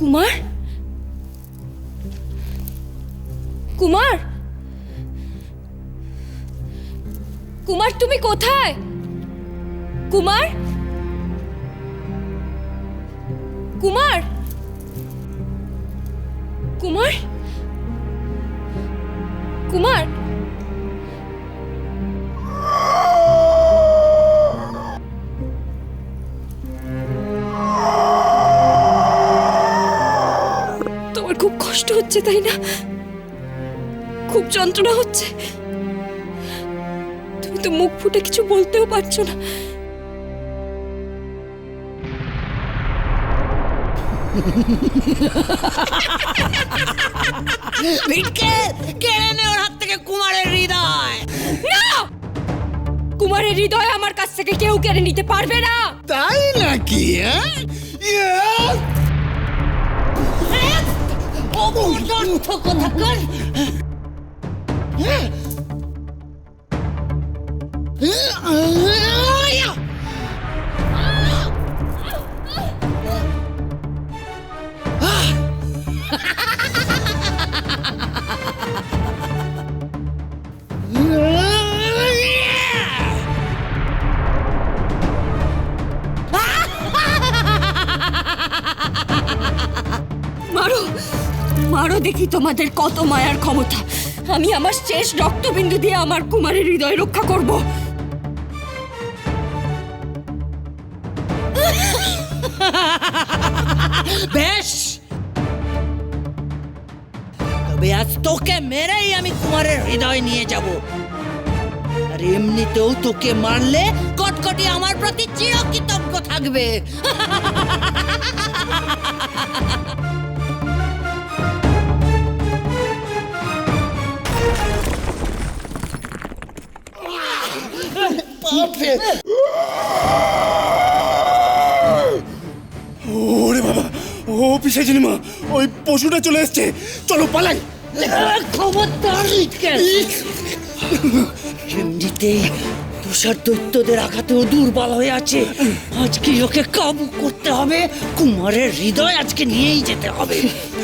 কুমার, কুমার, কুমার তুমি কোথায়? কুমার, কুমার, কুমার, কুমার, তোমার খুব কষ্ট হচ্ছে তাই না? খুব যন্ত্রণা হচ্ছে, তুমি তো মুখ ফুটে কিছু বলতেও পারছো না। কেড়ে নে ওর হাত থেকে কুমারের হৃদয়। না, কুমারের হৃদয় আমার কাছ থেকে কেউ কেড়ে নিতে পারবে না। তাই নাকি? অপদার্থ কোথাকার। মারো, মারো দেখি তোমাদের কত মায়ার ক্ষমতা। আমি আমার শেষ রক্তবিন্দু দিয়ে আমার কুমারের হৃদয় রক্ষা করব। বেশ, তবে আজ তোকে মেরেই আমি কুমারের হৃদয় নিয়ে যাব। আর এমনিতেও তোকে মারলে কটকটি আমার প্রতি চিরকৃতজ্ঞ থাকবে। ওরে বাবা, ও পিসাচিনি মা, ওই পশুটা চলে এসছে, চলো পালাই। খবরদার! এমনিতেই তুষার দৈত্যদের আঘাতেও দুর্বল হয়ে আছে। আজকে ওকে কাবু করতে হবে, কুমারের হৃদয় আজকে নিয়েই যেতে হবে।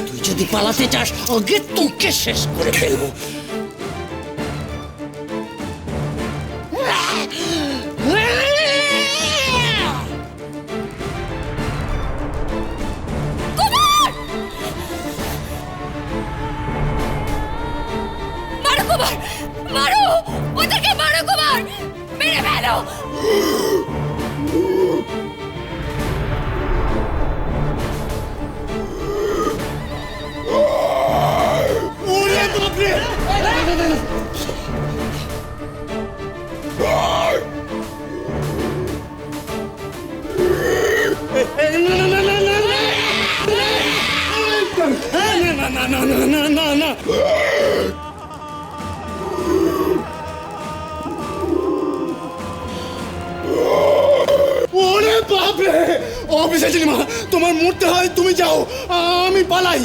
তুই যদি পালাতে চাস, আগে তোকে শেষ করে ফেলবো। মারো কুমার, মারো ওদেরকে, মারো কুমার, মেরে ফেলো। ওরে বাপরে! না। ওরে বাপরে! ও পিসাচিনি মা, তোমার মরতে হয় তুমি যাও, আমি পালাই।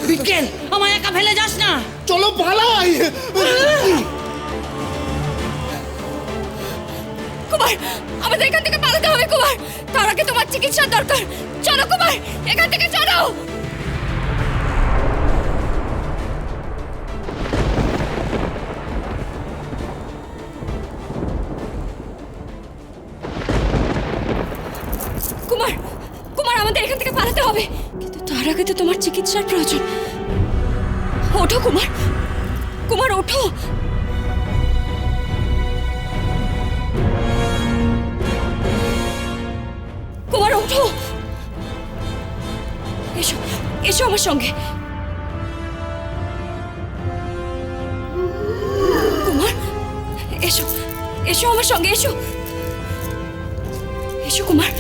বিকেল, আমায় একা ফেলে যাস না। চলো পালাই। কুমার, আমাদের এখান থেকে পালাতে হবে কুমার, তার আগে তোমার চিকিৎসার দরকার। চলো কুমার, এখান থেকে চলো। কুমার, কুমার, আমাদের এখান থেকে পালাতে হবে, কিন্তু তার আগে তো তোমার চিকিৎসার প্রয়োজন। ওঠো কুমার, কুমার ওঠো। কুমার ওঠো, এসো, এসো আমার সঙ্গে। কুমার, এসো, এসো আমার সঙ্গে, এসো, এসো কুমার।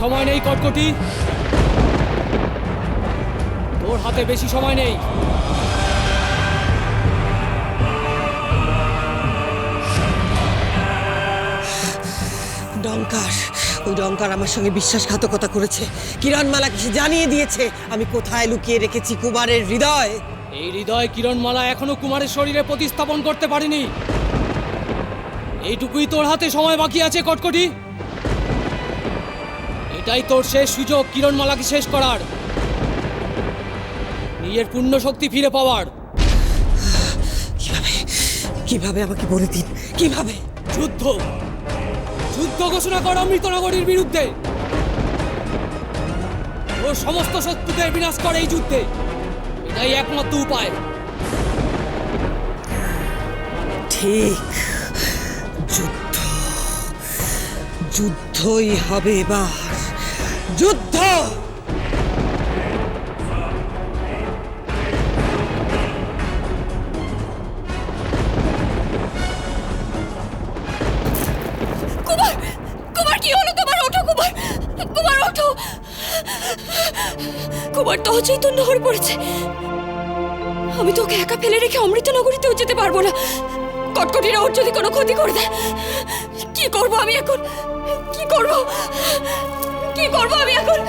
সময় নেই কটকটি, তোর হাতে বেশি সময় নেই। ডঙ্কার, ওই ডঙ্কার আমার সঙ্গে বিশ্বাসঘাতকতা করেছে। কিরণমালাকে সে জানিয়ে দিয়েছে আমি কোথায় লুকিয়ে রেখেছি কুমারের হৃদয়। এই হৃদয় কিরণমালা এখনো কুমারের শরীরে প্রতিস্থাপন করতে পারেনি। এইটুকুই তোর হাতে সময় বাকি আছে কটকটি। এটাই তোর শেষ সুযোগ কিরণমালাকে শেষ করার, নিজের পূর্ণ শক্তি ফিরে পাওয়ার। কিভাবে কিভাবে আমাকে বলে দিন, কিভাবে? যুদ্ধ, যুদ্ধ ঘোষণা কর অমৃতনগরীর বিরুদ্ধে। ও সমস্ত শত্রুদের বিনাশ করে এই যুদ্ধে, এটাই একমাত্র উপায়। ঠিক, যুদ্ধ, যুদ্ধই হবে এবার, যুদ্ধ। কুমার, কুমার কি হলো তোমার? ওঠো কুমার, কুমার ওঠো। কুমার তো অচৈতন্য হয়ে পড়েছে। আমি তোকে একা ফেলে রেখে অমৃতনগরীতেও যেতে পারবো না। কটকটিরা ওর যদি কোনো ক্ষতি করে দেয়, কি করব আমি এখন? কি করব, কি করব আমি এখন?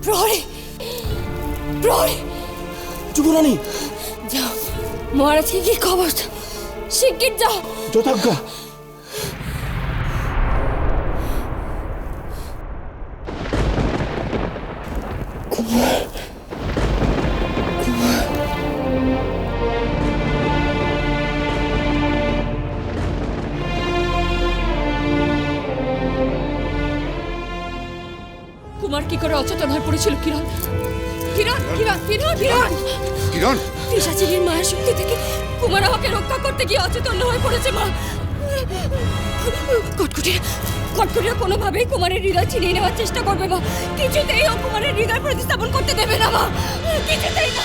প্রহরী, প্রহরী, যুবরানী, যাও মহারাজকে কি খবর, শিগগির যাও। যথাজ্ঞা। কুমার কি করে অচেতন হয়ে পড়েছিল? কিরণ, কিরণ, কিরণ, কিরণ, কিরণ, কিরণ, পিশাচিনীর মায়ের শক্তি থেকে কুমার আমাকে রক্ষা করতে গিয়ে অচেতন হয়ে পড়েছে। মা, কটকটিরা, কটকটিরা কোনোভাবেই কুমারের হৃদয় ছিনিয়ে নেওয়ার চেষ্টা করবে। মা, কিছুতেই ও কুমারের হৃদয় প্রতিস্থাপন করতে দেবে না। মা, কিছুতেই না।